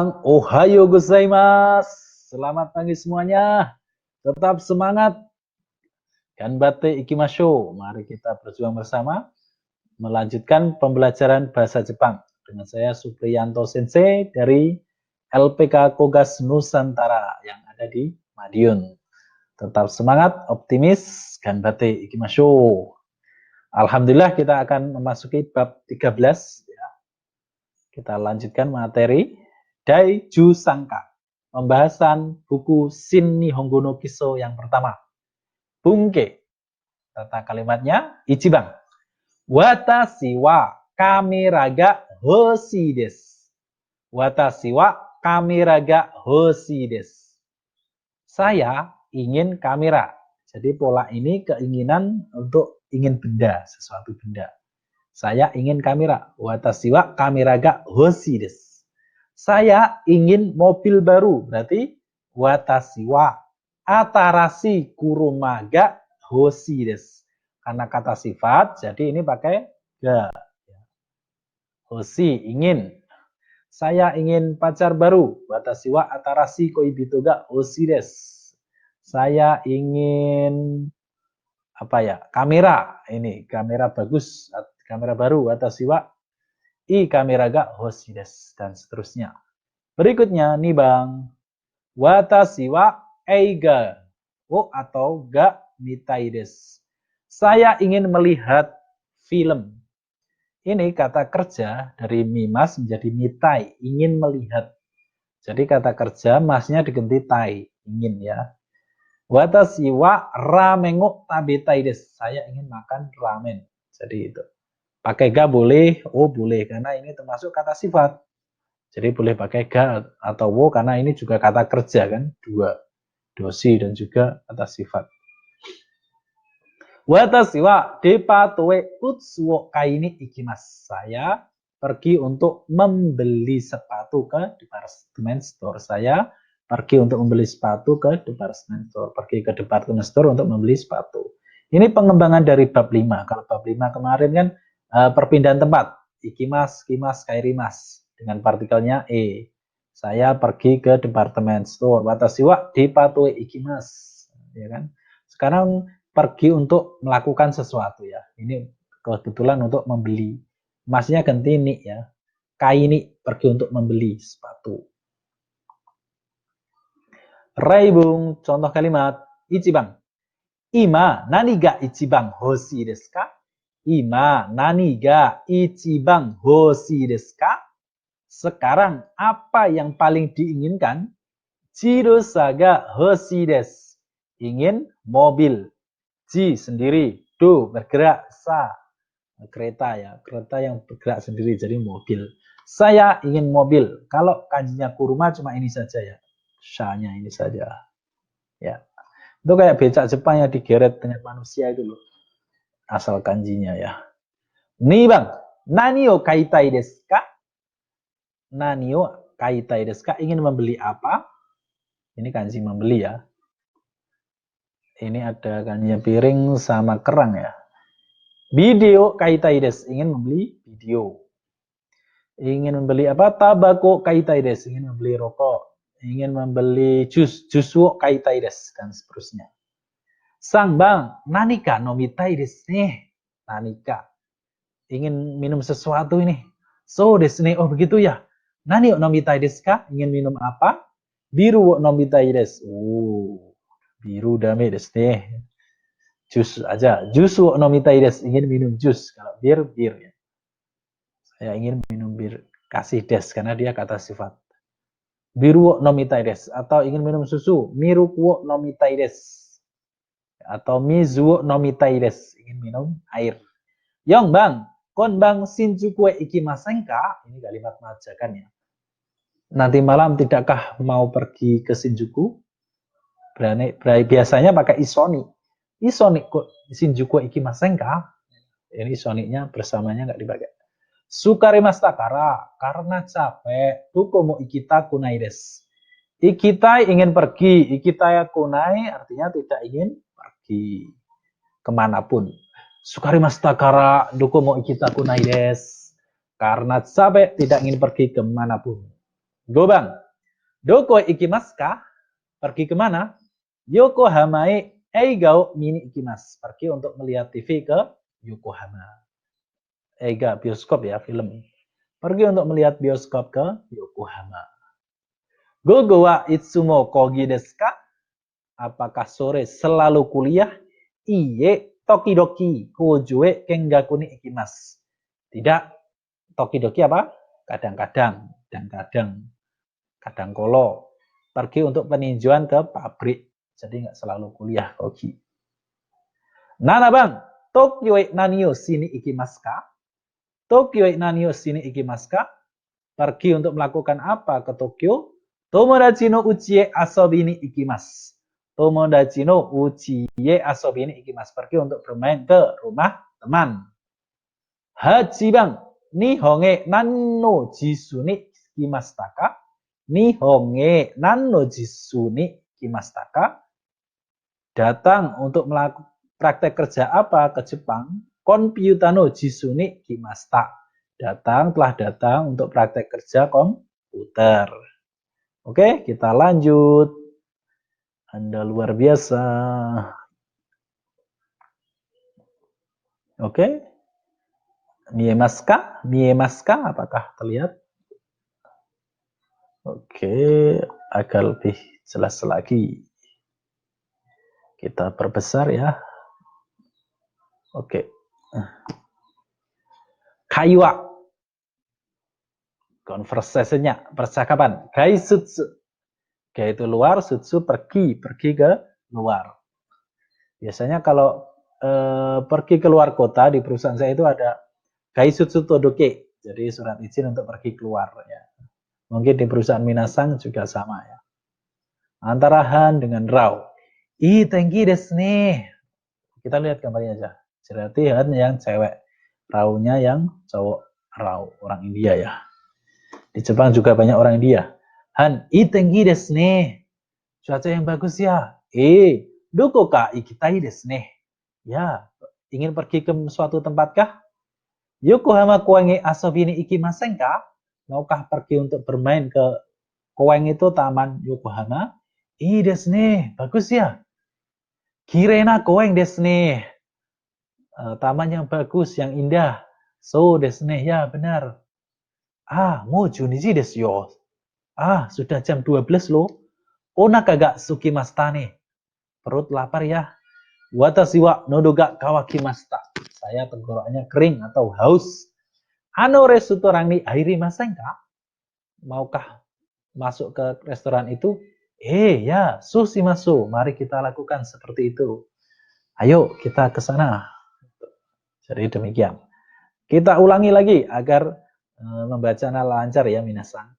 Konbanang, ohayo gozaimasu. Selamat pagi semuanya. Tetap semangat. Ganbatte ikimashou. Mari kita berjuang bersama melanjutkan pembelajaran bahasa Jepang dengan saya Supriyanto Sensei dari LPK Kogas Nusantara yang ada di Madiun. Tetap semangat, optimis, ganbatte ikimashou. Alhamdulillah kita akan memasuki bab 13 ya. Kita lanjutkan materi Daiju Sanka. Pembahasan buku Shin Nihongo no Kiso yang pertama. Bunke. Tata kalimatnya Ichiban. Watashi wa kamera ga hoshii desu. Watashi wa kamera ga hoshii desu. Saya ingin kamera. Jadi pola ini keinginan untuk ingin benda, sesuatu benda. Saya ingin kamera. Watashi wa kamera ga hoshii desu. Saya ingin mobil baru. Berarti watashi wa atarashi kuruma ga hoshii desu. Karena kata sifat, jadi ini pakai ga. Hoshi, ingin. Saya ingin pacar baru. Watashi wa atarashi koibito ga hoshii desu. Saya ingin kamera. Ini kamera bagus, kamera baru. Watashi wa kamera ga hoshii desu, dan seterusnya. Berikutnya nih Bang. Watashi wa eiga atau ga mitai desu. Saya ingin melihat film. Ini kata kerja dari mimas menjadi mitai, ingin melihat. Jadi kata kerja masnya diganti tai, ingin ya. Watashi wa ramen o tabetai desu. Saya ingin makan ramen. Jadi itu. Pakai ga boleh, boleh karena ini termasuk kata sifat. Jadi boleh pakai ga atau wo karena ini juga kata kerja kan, dua. Doshi dan juga kata sifat. Watashi wa depato e utsu wo kai ni ikimasu. Saya pergi untuk membeli sepatu ke department store. Saya pergi untuk membeli sepatu ke department store. Pergi ke department store untuk membeli sepatu. Ini pengembangan dari bab 5. Kalau bab 5 kemarin kan perpindahan tempat. Ikimas, kimas, kairimas. Dengan partikelnya e. Saya pergi ke department store. Watashi wa depato e ikimasu. Ya kan? Sekarang pergi untuk melakukan sesuatu ya. Ini kebetulan untuk membeli. Masnya ganti ni ya. Kai ni pergi untuk membeli sepatu. Raibung, contoh kalimat Ichiban. Ima nani ga ichiban hoshii desu ka? Ima nani ga ichiban hoshii desu ka? Sekarang apa yang paling diinginkan? Jirosa ga hoshii desu. Ingin mobil. Ji sendiri, do bergerak, sa kereta ya, kereta yang bergerak sendiri jadi mobil. Saya ingin mobil. Kalau kanjinya kuruma cuma ini saja ya, sha-nya ini saja. Ya, itu kayak becak Jepang yang digeret dengan manusia itu loh, asal kanjinya ya. Nih Bang, nani o kaitai desu ka? Nani o kaitai desu ka? Ingin membeli apa? Ini kanji membeli ya. Ini ada kanjinya piring sama kerang ya. Video kaitai desu, ingin membeli video. Ingin membeli apa? Tabako kaitai desu, ingin membeli rokok. Ingin membeli jus, jusu kaitai desu, dan seterusnya. Sang Bang, nanika nomitai desu ne. Nanika. Ingin minum sesuatu ini. So desu ne, oh begitu ya. Nani o nomitai desu ka? Ingin minum apa? Biru o nomitai desu. Biru dame desu ne. Jus aja. Jusu nomitai desu. Ingin minum jus. Kalau bir, bir ya. Saya ingin minum bir. Kasih des karena dia kata sifat. Biru nomitai desu. Atau ingin minum susu. Miru wo nomitai desu. Atau mizu nomitai desu. Ingin minum air. Yong Bang. Kon Bang Shinjuku ikimasen ka? Ini kalimat mengajarkan ya. Nanti malam tidakkah mau pergi ke Shinjuku? Biasanya pakai isoni. Isoni kok Shinjuku ikimasen ka? Ini isoninya bersamanya nggak dipakai. Sukarimasu takara, karena capek. Duko mo ikita kunai desu. Ikitai ingin pergi. Ikitai kunai artinya tidak ingin pergi kemanapun. Sukarimasu takara, duko mo ikita kunai desu. Karena capek tidak ingin pergi kemanapun. Go bang. Doko ikimasu ka? Pergi kemana? Yokohamae Eigao mini ikimasu. Pergi untuk melihat TV ke Yokohama. Eiga bioskop ya, film. Pergi untuk melihat bioskop ke Yokohama. Gogo wa itsumo kogi desu ka? Apakah sore selalu kuliah? Iye tokidoki kojue kengaku ni ikimasu. Tidak. Tokidoki apa? Kadang-kadang. Kadang kolo. Pergi untuk peninjauan ke pabrik. Jadi nggak selalu kuliah kogi. Nana bang. Tokyo nani o sini ikimasu ka? Tokyo nani o sini ikimasu ka? Pergi untuk melakukan apa ke Tokyo? Tomodachi no uchi e asobi ni ikimasu. Tomodachi no uchi e asobi ni ikimasu. Pergi untuk bermain ke rumah teman. Haji bang. Nihon e nanno jisu ni kimashita ka? Nihon e nanno jisu ni kimashita ka? Datang untuk melakukan praktek kerja apa ke Jepang? Komputer no jisu ni kimashita. Telah datang untuk praktek kerja komputer. Oke, kita lanjut. Anda luar biasa. Oke. Miemasu ka? Apakah terlihat? Oke, agar lebih jelas lagi. Kita perbesar ya. Oke. Kaiwa. Conversation-nya, percakapan. Gaisutsu. Gai itu luar, sutsu pergi ke luar. Biasanya kalau pergi ke luar kota di perusahaan saya itu ada gaisutsu todoke. Jadi surat izin untuk pergi keluar ya. Mungkin di perusahaan Minasang juga sama ya. Antara han dengan rao. Ii tenki desu ne. Kita lihat gambarnya aja. Berarti han yang cewek, rao-nya yang cowok. Rao, orang India ya. Di Jepang juga banyak orang India. Han, ii tenki desu ne. Cuaca yang bagus ya. Doko ka ikitai desu ne. Ya, ingin pergi ke suatu tempat kah? Yokohama koen e asobi ni ikimasen ka? Maukah pergi untuk bermain ke koen itu taman Yokohama? Ii desu ne, bagus ya. Kirei na koen desu ne. Taman yang bagus, yang indah. So desu ne, ya benar. Mou juniji desu yo. Sudah jam 12 loh. Onaka ga sukimashita ne. Perut lapar ya. Watashi wa nodo ga kawakimashita. Saya tenggorokannya kering atau haus. Ano restoran ni airimasen ka? Maukah masuk ke restoran itu? Ya, sushimasu. Mari kita lakukan seperti itu. Ayo kita ke sana. Jadi demikian. Kita ulangi lagi agar membacanya lancar ya minasan.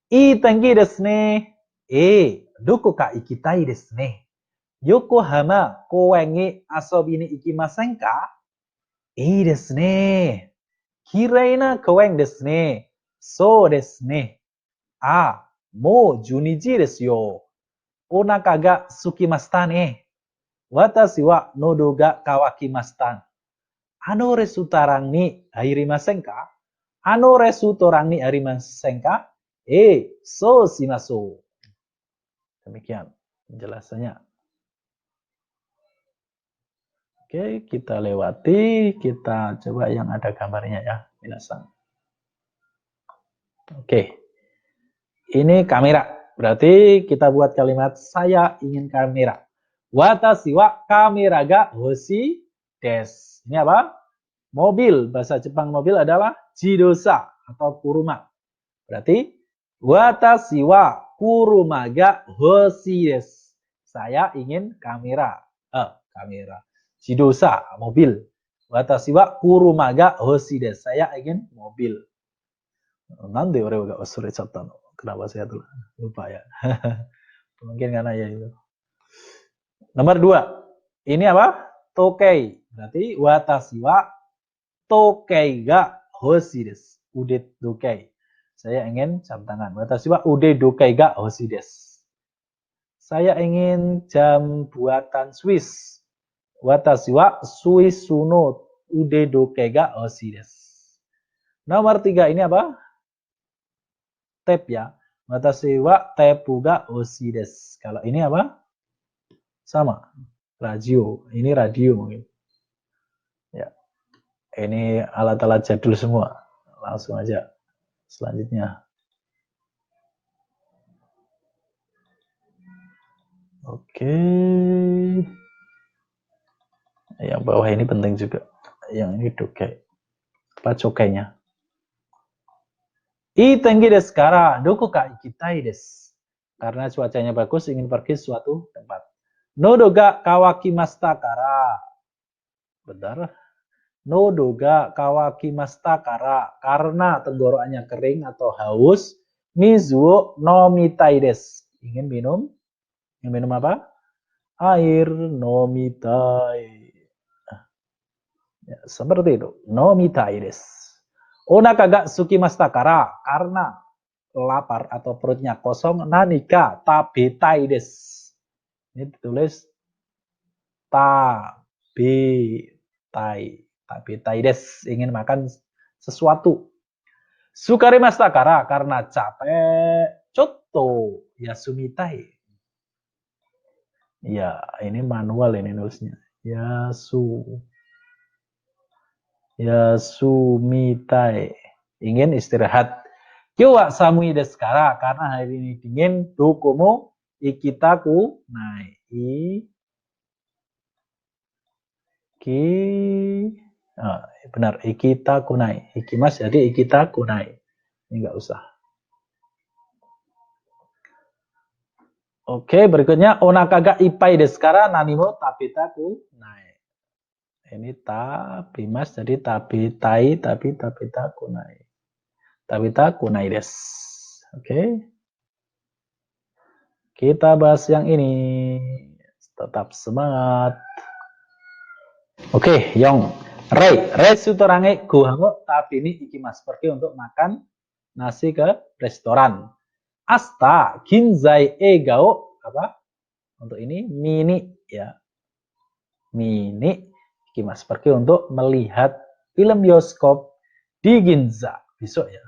Ii tenki desu ne. Doko ka ikitai desu ne. Yokohama koen e asobi ni ikimasen ka? Ii desu ne. Kirei na koen desu ne. So desu ne. Mou 12時ですよ。Onaka ga sukimashita ne. Watashi wa nodo ga kawakimashita. Ano restoran ni airimasen ka? Ano restoran ni airimasen ka? So shimasu. Demikian penjelasannya. Oke, kita lewati. Kita coba yang ada gambarnya ya, minasan. Oke. Ini kamera. Berarti kita buat kalimat saya ingin kamera. Watashi wa kamera ga hoshi desu. Ini apa? Mobil. Bahasa Jepang mobil adalah jidosa atau kuruma. Berarti watashi wa kuruma ga hoshi desu. Saya ingin kamera. Kamera. Jidosa, mobil. Watashi wa kuruma ga hoshi desu. Saya ingin mobil. Nande ore ga wasurechatta no? Kenapa saya tuh lupa ya? Mungkin karena ya itu. Nomor 2. Ini apa? Tokei. Berarti watashi wa tokei ga hoshi desu. Ude dokei. Saya ingin jam tangan. Watashi wa ude dokei ga hoshi desu. Saya ingin jam buatan Swiss. Watashi wa Swissu no ude dokei ga hoshi desu. Nomor 3 ini apa? Tape ya. Watashi wa tepu ga hoshi desu. Kalau ini apa? Sama. Radio. Ini radio mungkin. Ya. Ini alat-alat jadul semua. Langsung aja. Selanjutnya. Oke. Yang bawah ini penting juga. Yang ini dokai. Apa cokainya? Ii tengi desu kara doko ka ikitai desu. Karena cuacanya bagus, ingin pergi suatu tempat. Nodo ga kawakimashita kara. Benar. Nodo ga kawakimashita kara. Karena tenggorokannya kering atau haus. Mizu wo nomitai desu. Ingin minum? Ingin minum apa? Air nomitai. Ya, seperti itu. Nomitai desu. Onaka ga sukimashita kara. Karena lapar atau perutnya kosong. Nanika tabetai desu. Ini ditulis tabetai. Tabetai desu. Ingin makan sesuatu. Sukarimashita kara. Karena capek. Chotto yasumitai. Ya, ini manual ini nulisnya. Yasumitai. Ingin istirahat. Kyou wa samui desu kara. Karena hari ini dingin. Dokomo ikitaku nai. Benar. Ikitaku nai. Ikimas jadi ikitaku nai. Ini enggak usah. Oke, berikutnya onaka ga ippai desu kara nanimo tabetaku nai. Ini tabimas jadi tabetai tapi tabetaku nai. Tabetaku nai desu. Oke. Kita bahas yang ini. Tetap semangat. Oke, Yong. Rei sutorange gohango tapi ini ikimas. Pergi untuk makan nasi ke restoran. Asta ginzai egao apa? Untuk ini mini ya. Mini ikimas. Pergi untuk melihat film bioskop di Ginza besok ya.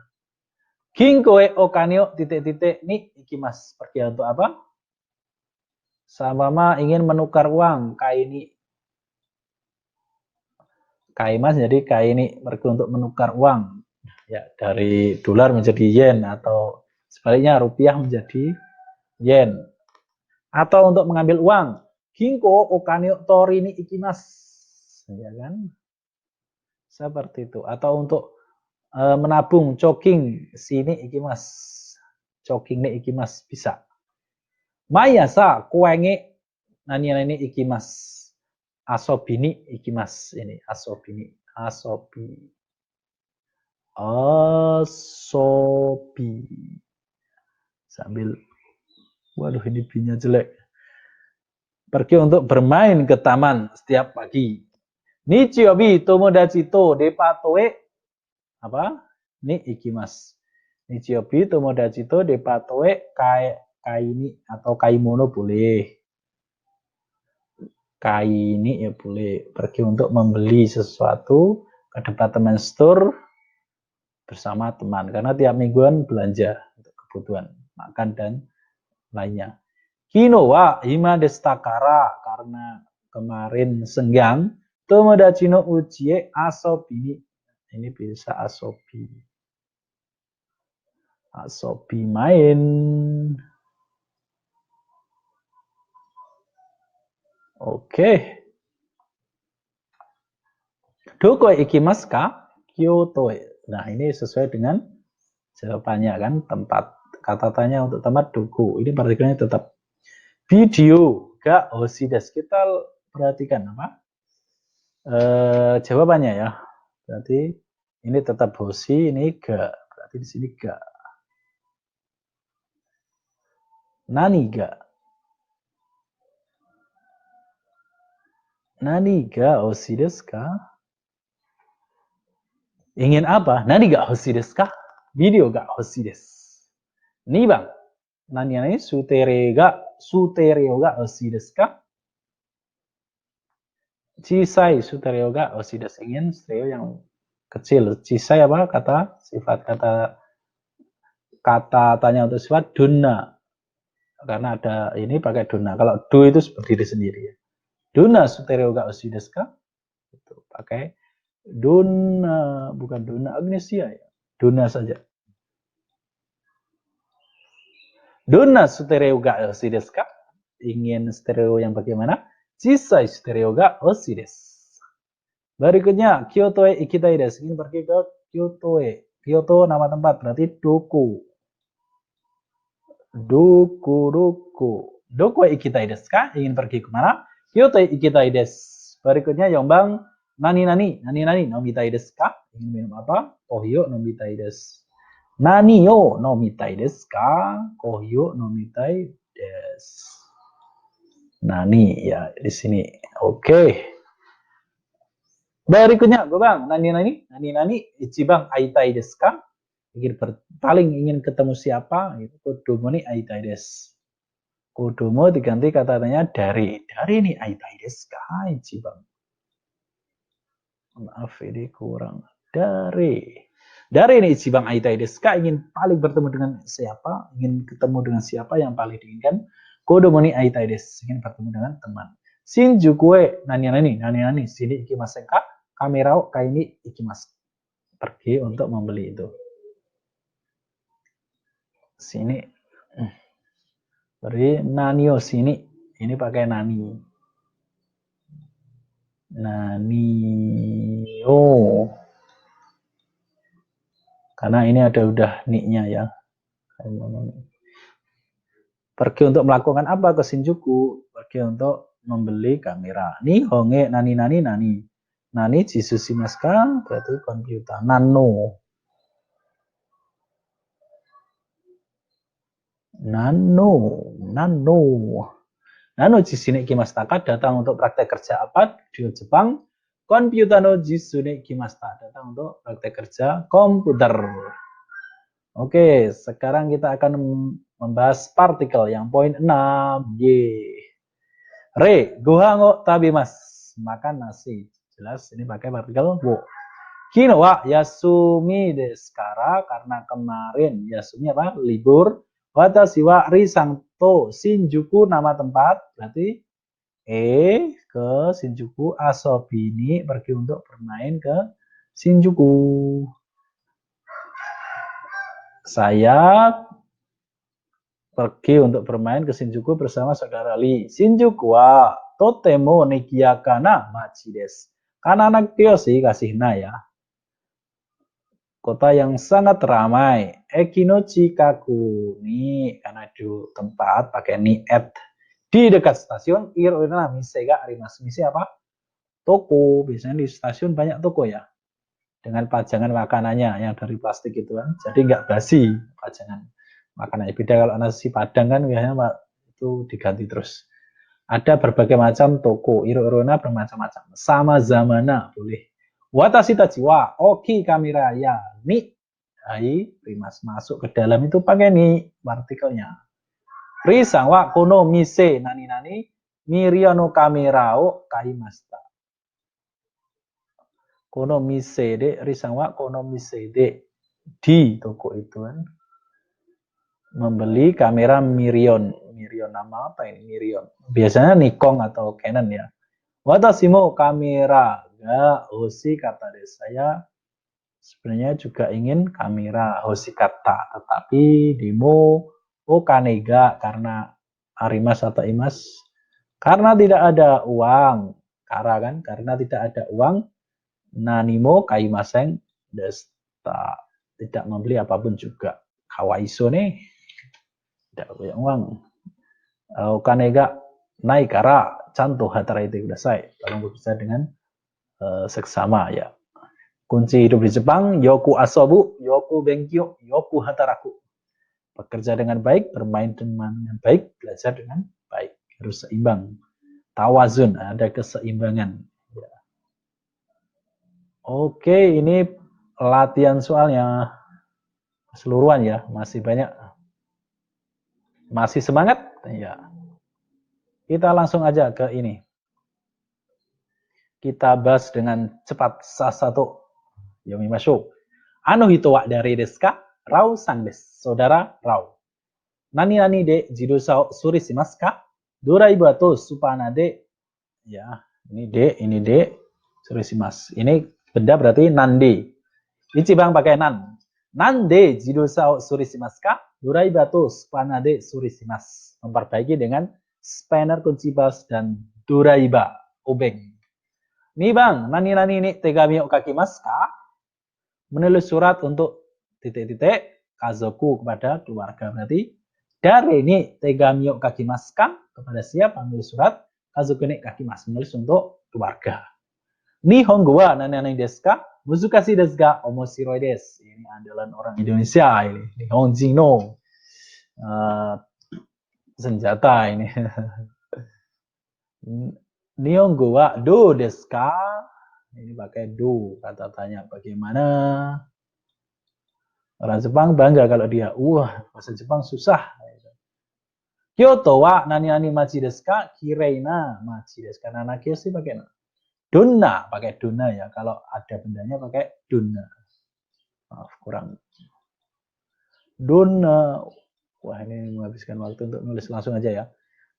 Ginkoe okaneo titik-titik ni ikimas. Pergi untuk apa? Sama ingin menukar uang kaini. Kaimas jadi kaini pergi untuk menukar uang ya dari dolar menjadi yen atau sebaliknya rupiah menjadi yen. Atau untuk mengambil uang. Ginko okaneo tori ni ikimas. Ya kan? Seperti itu. Atau untuk menabung choking sini ikimas. Choking ni ikimas bisa. Mayasa kuenge nani ikimas. Asobi ikimas ini. Asobi. Sambil waduh ini binya jelek. Pergi untuk bermain ke taman setiap pagi. Nichiyobi tomodachi to depatoe apa? Ni ikimas. Nichiyobi tomodachi to depatoe kaini atau kaimono boleh. Kaini ya boleh. Pergi untuk membeli sesuatu ke departemen store bersama teman. Karena tiap mingguan belanja untuk kebutuhan makan dan lainnya. Kino wa hima desta kara. Karena kemarin senggang. Tomodachi no ujie asobi. Ini bisa asobi. Asobi main. Oke. Doko ikimasu ka? Kyoto. Nah, ini sesuai dengan jawabannya kan. Tempat. Kata tanya untuk tempat doko. Ini partikelnya tetap. Video ga hoshi desu. Kita perhatikan apa? Jawabannya ya. Berarti ini tetap hoshi, ini ga. Berarti di sini ga. Nani ga? Nani ga hoshi desu ka? Ingin apa? Nani ga hoshi desu ka? Video ga hoshi desu. 2番。何々ステレオがhoshi desu ka? Chisai stereo ga hoshi desu. Ingin stereo yang kecil. Chisai apa? Kata sifat kata kata tanya untuk sifat duna. Karena ada ini pakai duna. Kalau do itu berdiri sendiri ya. Duna sutereo ga oshi desu ka? Itu pakai duna, bukan duna Agnesia ya. Duna saja. Duna sutereo ga oshi desu ka? Ingin stereo yang bagaimana? Chisai stereo ga oshi desu. Berikutnya, Kyoto e ikitai desu. Ingin pergi ke Kyoto e. Kyoto nama tempat, berarti doko. Doko e ikitai desu ka? Ingin pergi kemana? Kyoto e ikitai desu. Berikutnya, Yombang, nani nomitai desu ka? Ingin minum apa? Kohyo nomitai desu. Nani yo nomitai desu ka? Kohyo nomitai desu. Nani ya di sini. Oke. Berikutnya, Gobang, nani ichiban aitai desu ka? Paling ingin ketemu siapa? Itu kodomo ni aitai desu. Kodomo diganti katanya dari. Dari ni aitai desu ka? Ichiban. Maaf ini kurang. Dari ini ichiban aitai desu ka? Ingin paling bertemu dengan siapa? Ingin ketemu dengan siapa yang paling diinginkan? Kodomo ni aitai desu. Ingin bertemu dengan teman. Shinjuku e nani sini ikimasen ka? Kamera o kai ni ikimasu. Pergi untuk membeli itu. Sini. Berarti nani o sini. Ini pakai nani. Nani o. Karena ini ada udah ni-nya ya. Pergi untuk melakukan apa ke Shinjuku? Pergi untuk membeli kamera. Ni honge nani. Nani jisu shimasu ka? Berarti komputer. Nano jisu ni ikimashita ka? Datang untuk praktek kerja apa? Di Jepang. Komputer no jisu ni ikimashita. Datang untuk praktek kerja komputer. Oke, sekarang kita akan membahas partikel yang poin 6. Re, gohan o tabimasu. Makan nasi. Jelas ini pakai partikel wo. Kino wa yasumi desu kara, karena kemarin yasumi apa? Libur. Watashi wa risang to Shinjuku, nama tempat. Berarti ke Shinjuku, asobi ni pergi untuk bermain ke Shinjuku. Saya pergi untuk bermain ke Shinjuku bersama saudara Lee. Shinjuku wa totemo nikiyaka na machi desu. Karena anak Kyoshi kasih na ya. Kota yang sangat ramai. Eki no chikaku ni, karena di tempat pakai ni at. Di dekat stasiun iro-iro mise ga arimasu. Mise apa? Toko. Biasanya di stasiun banyak toko ya. Dengan pajangan makanannya yang dari plastik itu kan. Jadi nggak basi pajangan makanannya. Beda kalau nasi padang kan biasanya itu diganti terus. Ada berbagai macam toko. Iro-irona bermacam-macam. Sama zamana boleh. Watashi tachi wa oki kamera ya ni. Hai, rimas masuk ke dalam itu pakai ni partikelnya. Risang wa kono mise nani mirio no kamera o kaimashita. Kono mise de, risang wa kono mise de. Di toko itu kan. Membeli kamera Mirion. Mirion nama apa ini? Mirion. Biasanya Nikon atau Canon ya. Watashi mo kamera ga hoshi kata deh. Saya sebenarnya juga ingin kamera hoshi kata. Tetapi demo kanega karena arimas atau imas. Karena tidak ada uang. Karena tidak ada uang. Nanimo kaimasen desta. Tidak membeli apapun juga. Kawaiso nih. Tidak punya uang. Kanega nai kara canto hataraite kudasai. Tolong bekerja dengan seksama ya. Kunci hidup di Jepang, yoku asobu, yoku benkyo, yoku hataraku. Bekerja dengan baik, bermain dengan baik, belajar dengan baik. Harus seimbang. Tawazun, ada keseimbangan. Ya. Oke, ini latihan soalnya. Keseluruhan ya, masih banyak. Masih semangat? Ya. Kita langsung aja ke ini. Kita bahas dengan cepat. Sasato. Yomimashou. Ano hito wa dari desu ka? Rau sang desu. Saudara Rau. Nani de jidusao suri shimasu ka? Doraibu to supana de. Ya, ini de suri shimasu. Ini benda berarti nande. Ichibang pakai nan. Nande jidusao suri shimasu ka? Doraibu to supana de suri shimasu. Memperbaiki dengan spanner, kunci bas, dan doraiba, obeng. Nih bang, nani ini tegami o kakimasu ka? Menulis surat untuk titik-titik kazoku kepada keluarga. Berarti dari ini tegami o kakimasu ka? Kepada siapa menulis surat? Kazoku ni kakimasu, menulis untuk keluarga. Nihongo wa nani desu ka? Muzukashi desu ga omoshiroi desu. Ini andalan orang Indonesia ini. Nihonjin no senjata ini. Nihongo wa do desu ka? Ini pakai do, kata tanya bagaimana. Orang Jepang bangga kalau dia, bahasa Jepang susah. Kyoto wa nani machi desu ka? Kireina machi desu ka? Nana kyoshi pakai na. Donna, pakai donna ya. Kalau ada bendanya pakai donna. Maaf, kurang. Donna. Wah, ini menghabiskan waktu untuk nulis langsung aja ya.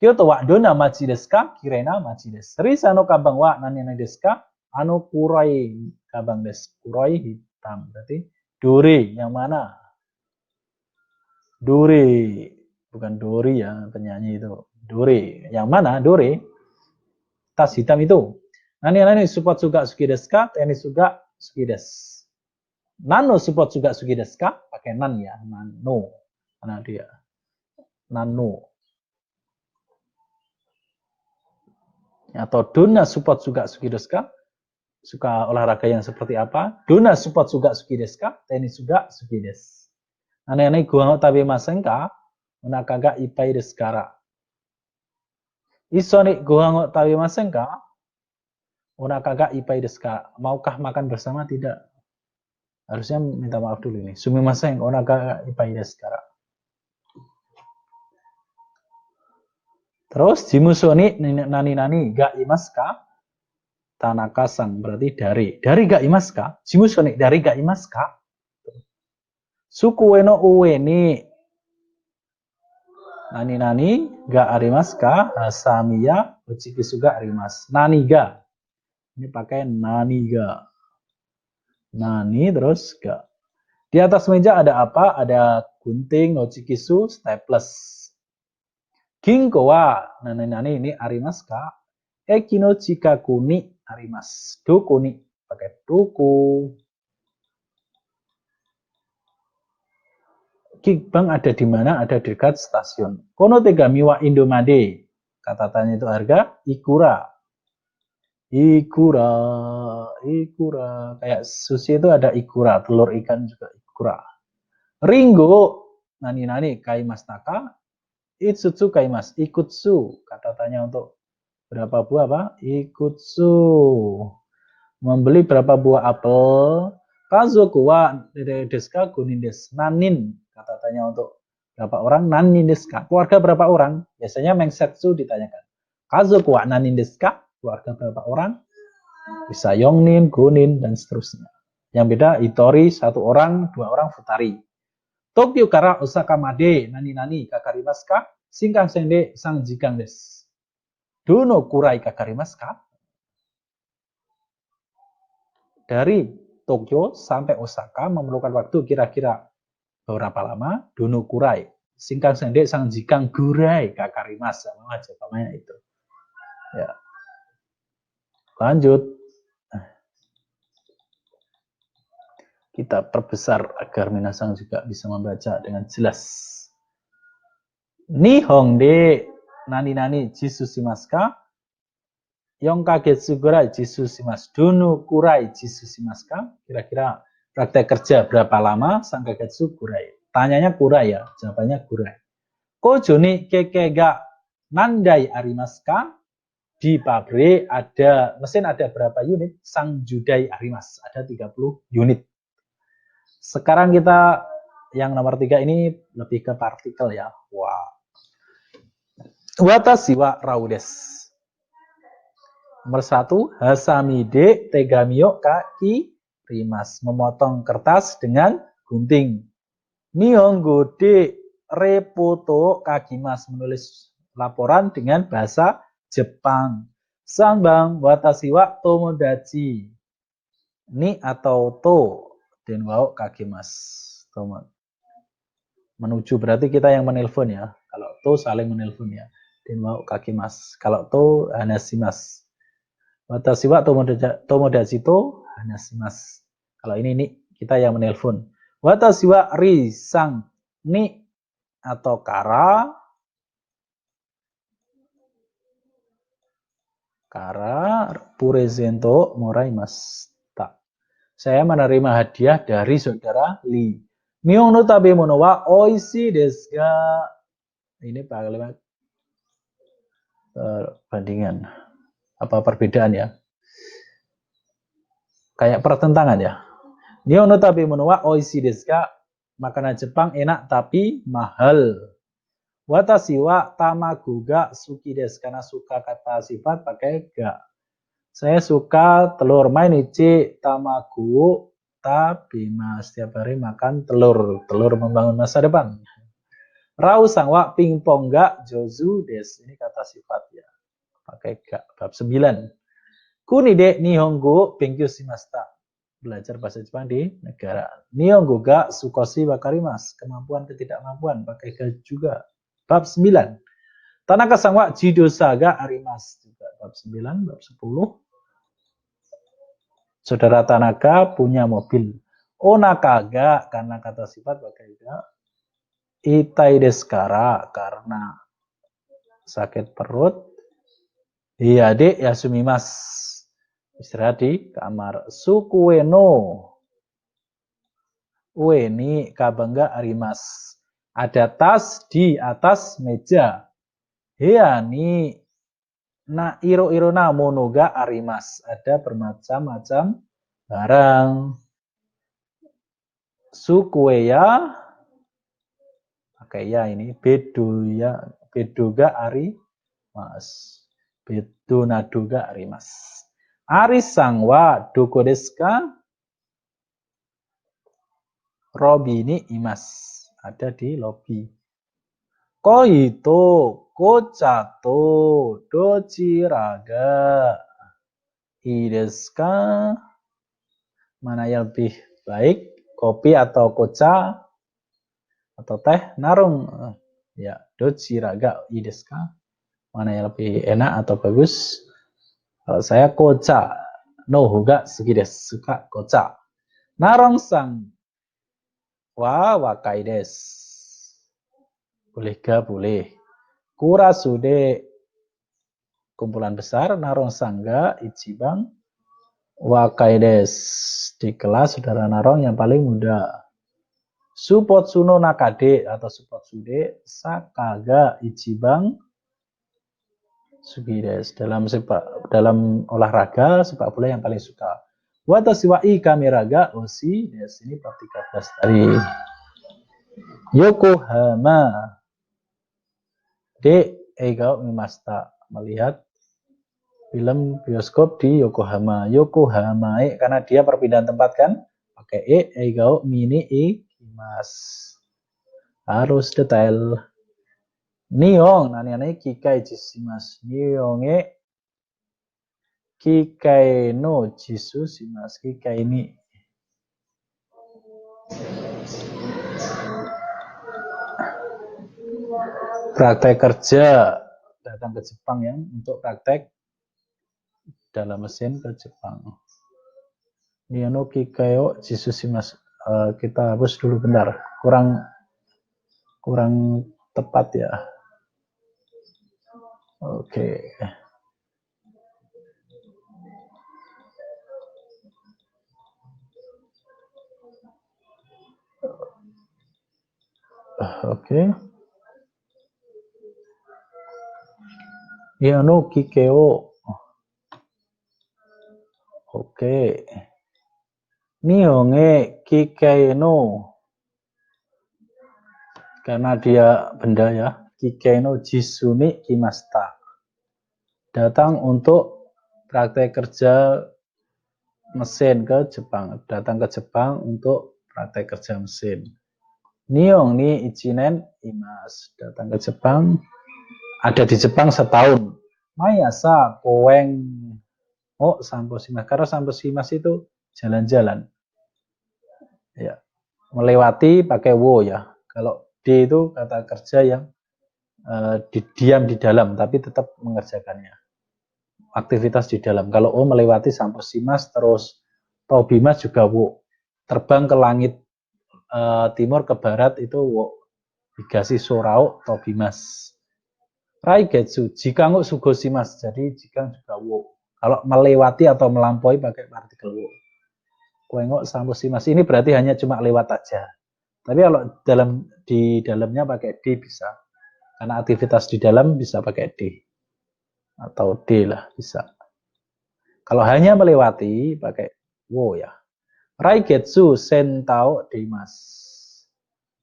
Kyoto wa donna machi desu ka? Kireina machi desu. Risa no kabang wa nani desu ka? Anu kurai kabang desu. Kurai hitam. Berarti dore yang mana? Dore. Bukan Dori ya, penyanyi itu. Dore. Yang mana? Dore. Tas hitam itu. Nani support suga suki desu ka? Tenis suga suki desu. Nano support suga suki desu ka? Pakai nan ya. Nano. Mana dia? Nano. Atau donna support suga suki desu ka? Suka olahraga yang seperti apa? Donna support suga suki desu ka? Tenis suga suki desu. Nani gohango tabemasen ka? Onaka ga ippai desu kara. Iso ni gohango tabemasen ka? Onaka ga ippai desu kara. Maukah makan bersama? Tidak. Harusnya minta maaf dulu ini. Sumimasen, onaka ga ippai desu kara. Terus jimuso ni nani ga imasu ka? Tanaka-san berarti dari. Dari ga imasu ka? Jimuso ni dari ga imasu ka? Suku no ue ni nani ga arimasu ka? Hasamiya uchikisu ga arimasu. Nani ga. Ini pakai nani ga. Nani terus ga. Di atas meja ada apa? Ada gunting, uchikisu, staples. Ginko wa nani ini arimasu ka? Eki no chikaku ni arimasu. Doko ni pakai doko. Bank ada di mana? Ada dekat stasiun. Kono tegami wa Indomade. Kata tanya itu harga ikura. Ikura. Kayak sushi itu ada ikura. Telur ikan juga ikura. Ringo. Nani kaimasu taka. Itsutsu kaimasu. Ikutsu. Kata tanya untuk berapa buah apa? Ikutsu. Membeli berapa buah apel? Kazoku wa desu ka gunin desu. Nanin. Kata tanya untuk berapa orang? Nanin desu ka. Keluarga berapa orang? Biasanya mengsetsu ditanyakan. Kazoku wa nanin desu ka? Keluarga berapa orang? Bisa yongnin, gonin, dan seterusnya. Yang beda Itori 1 orang, 2 orang futari. Tokyo kara Osaka made nani kakarimasu ka? Shinkansen de 3 jikan desu. Dono kurai kakarimasu ka? Dari Tokyo sampai Osaka memerlukan waktu kira-kira berapa lama? Dono kurai. Shinkansen de 3 jikan gurai kakarimasu. Sama aja namanya itu. Ya. Lanjut. Kita perbesar agar minasang juga bisa membaca dengan jelas. Nihon de nani jisu shimasu ka? 4 kagetsu gurai jisu shimasu. Dono kurai jisu shimasu ka? Kira-kira praktek kerja berapa lama? 3 kagetsu gurai. Tanyanya kurai ya, jawabannya gurai. Kojo ni keke ga nandai arimasu ka? Di pabrik ada mesin ada berapa unit? Sang judai arimasu. Ada 30 unit. Sekarang kita yang nomor 3 ini lebih ke partikel ya. Wah. Watashi wa rau desu. Nomor 1, hasami de tegami o ka irimasu. Memotong kertas dengan gunting. Nihongo de repoto kagimasu, menulis laporan dengan bahasa Jepang. Sanbang watashi wa tomodachi. Ni atau to den wao kagimasu. Menuju berarti kita yang menelpon ya. Kalau to saling menelpon ya. Den wao kagimasu. Kalau to hanashimasu. Watashi wa tomodachi to hanashimasu. Kalau ini kita yang menelpon. Watashi wa risang ni atau kara purezento moraimashita. Saya menerima hadiah dari saudara Li. Miyong no tabemono wa oishii desu ga. Ini kalimat perbandingan. Apa perbedaan ya? Kayak pertentangan ya. Miyong no tabemono wa oishii desu ga. Makanan Jepang enak tapi mahal. Watashi wa tamago ga suki desu. Karena suka kata sifat pakai ga. Saya suka telur. Mainichi tamago tabimasu. Setiap hari makan telur. Telur membangun masa depan. Rau sang wa pingpong ga jozu desu. Ini kata sifat ya. Pakai ga. Bab 9. Kuni de nihongo benkyou shimashita. Belajar bahasa Jepang di negara. Nihongo ga sukoshi wakarimasu. Kemampuan ketidakmampuan. Pakai ga juga. Bab 9. Tanaka sang wa jidosa ga arimasu. Juga bab 9. Bab 10. Saudara Tanaka punya mobil. Onaka ga, karena kata sifat pakai ga. Itai desu kara, karena sakit perut. Iya dek yasumimasu. Istirahat di kamar. Sukue no ue ni kabangga arimasu. Ada tas di atas meja. Hea ni na iro na mono ga arimasu. Ada bermacam-macam barang. Sukue ya pakai ya ini. Bedo ga arimasu. Bedo nado ga arimasu. Arisang wa doko desu ka? Robi ni imasu. Ada di lobi. Koito, kocha to, dochira ga ii desu ka? Mana yang lebih baik? Kopi atau kocha? Atau teh? Narung. Ya, dochira ga ii desu ka? Mana yang lebih enak atau bagus? Kalau saya kocha no hoga suki desu. Suka kocha. Narong sang wa wakai desu. Boleh ga? Boleh. Kurasude kumpulan besar. Narong sangga ichibang wakai desu. Di kelas saudara Narong yang paling muda. Supotsuno nakade atau supotsude sakaga ichibang sugi desu. Dalam olahraga sepak bola yang paling suka. Watashi wa ii kamera ga oshi desu. Ini bab 13 tadi. Yokohama de eigao mimashita. Melihat film bioskop di Yokohama. Yokohama karena dia perpindahan tempat kan. Pakai eigao mini ikimasu. Harus detail. Nihon nani kikai jishimasu. Nihon kikai no jisu shimasu. Kikai ini praktek kerja. Datang ke Jepang ya untuk praktek dalam mesin ke Jepang. Nihon kikai o jisu shimasu. Kita hapus dulu bentar. Kurang tepat ya. Oke. Oke. Nihon kikeo. Oke. Nihon kikai no. Karena dia benda ya. Kikai no jisu ni kimashita. Datang untuk praktek kerja mesin ke Jepang. Datang ke Jepang untuk praktek kerja mesin. Niong ni ichinen imas. Datang ke Jepang. Ada di Jepang setahun. Mayasa koeng. Oh, samposimas. Karena samposimas itu jalan-jalan. Ya. Melewati pakai wo ya. Kalau D itu kata kerja yang diam di dalam tapi tetap mengerjakannya. Aktivitas di dalam. Kalau O melewati samposimas terus tobimas juga wo. Terbang ke langit timur ke barat itu wo. Higashi sorao tobimas. Raigetsu jikang sugosimas. Jadi jikang juga wo. Kalau melewati atau melampaui pakai partikel wo. Kuengok samposimas ini berarti hanya cuma lewat aja. Tapi kalau di dalamnya pakai D bisa. Karena aktivitas di dalam bisa pakai D. Atau D lah bisa. Kalau hanya melewati pakai wo ya. Raigetsu sentao dimas.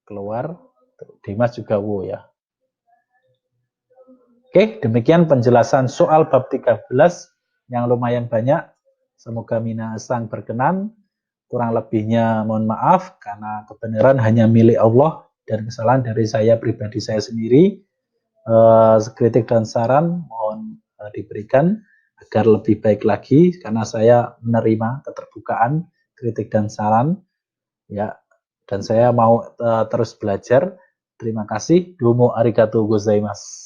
Keluar. Dimas juga wo ya. Oke, demikian penjelasan soal bab 13 yang lumayan banyak. Semoga minasang berkenan. Kurang lebihnya mohon maaf karena kebenaran hanya milik Allah dan kesalahan dari saya pribadi saya sendiri. Kritik dan saran mohon diberikan agar lebih baik lagi karena saya menerima keterbukaan kritik dan saran ya, dan saya mau terus belajar. Terima kasih. Domo arigatou gozaimasu.